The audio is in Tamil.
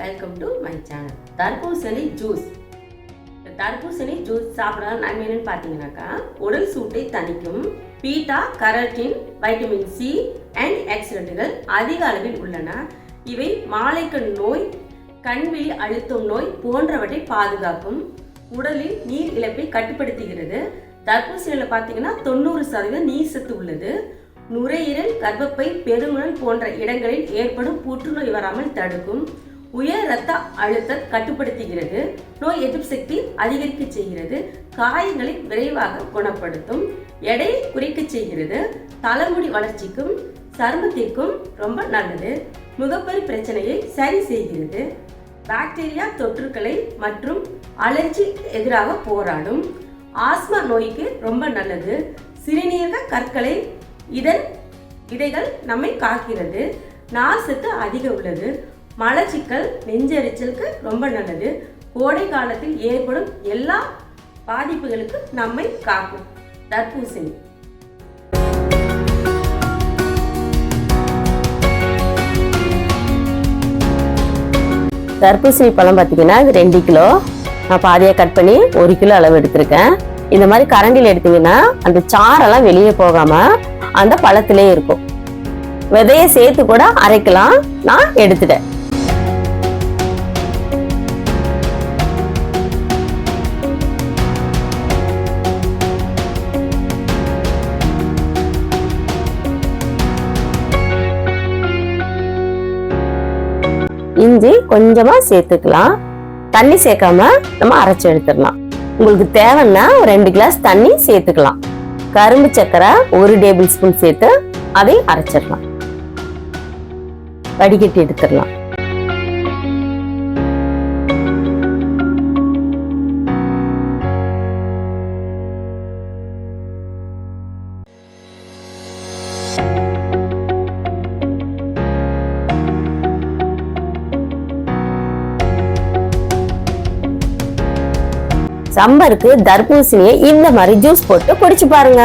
Welcome to my channel. தர்பூசணி ஜூஸ். தர்பூசணி ஜூஸ் சாப்பிட நன்மை என்னன்னு பார்த்தீங்கன்னாக்கா, உடல் சூட்டை தணிக்கும். Beta carotene, vitamin C and ஆக்சிடென்ட்கள் அதிக அளவில் உள்ளன. இவை மாலைக்கண் நோய், கண்விழி அழுத்தம் நோய் போன்றவற்றை பாதுகாக்கும். உடலில் நீர் இழப்பை கட்டுப்படுத்துகிறது. தர்பூசணியில் பார்த்தீங்கன்னா 90% நீர் சத்து உள்ளது. நுரையீரல், கர்ப்பப்பை, பெருங்குடல் போன்ற இடங்களில் ஏற்படும் புற்றுநோய் வராமல் தடுக்கும். உயர் இரத்த அழுத்தம் கட்டுப்படுத்துகிறது. நோய் எதிர்ப்பு சக்தி அதிகரிக்க செய்கிறது. காயங்களை விரைவாக குணப்படுத்தும். எடையை குறைக்க செய்கிறது. தலைமுடி வளர்ச்சிக்கும் சருமத்திற்கும் ரொம்ப நல்லது. முகப்பரு பிரச்சனையை சரி செய்கிறது. பாக்டீரியா தொற்றுக்களை மற்றும் அலர்ஜி எதிராக போராடும். ஆஸ்மா நோய்க்கு ரொம்ப நல்லது. சிறுநீரக கற்களை இதன் விதைகள் நம்மை காக்கிறது. நார் சத்து அதிக உள்ளது. மலச்சிக்கல், நெஞ்செரிச்சலுக்கு ரொம்ப நல்லது. கோடை காலத்தில் ஏற்படும் எல்லா பாதிப்புகளுக்கு நம்மை காக்கும் தர்பூசணி. தர்பூசணி பழம் பார்த்தீங்கன்னா இது 2 கிலோ. நான் பாதியாக கட் பண்ணி 1 கிலோ அளவு எடுத்திருக்கேன். இந்த மாதிரி கரண்டியில் எடுத்தீங்கன்னா அந்த சாரெல்லாம் வெளியே போகாம அந்த பழத்திலே இருக்கும். விதையை சேர்த்து கூட அரைக்கலாம். நான் எடுத்துட்டேன். இஞ்சி கொஞ்சமா சேர்த்துக்கலாம். தண்ணி சேர்க்காம நம்ம அரைச்சு எடுத்துடலாம். உங்களுக்கு தேவைன்னா 2 கிளாஸ் தண்ணி சேர்த்துக்கலாம். கரும்பு சர்க்கரை 1 டேபிள் ஸ்பூன் சேர்த்து அதை அரைச்சிடலாம். வடிகட்டி எடுத்துடலாம். சம்மருக்கு தர்பூசணியை இந்த மாதிரி ஜூஸ் போட்டு குடிச்சு பாருங்க.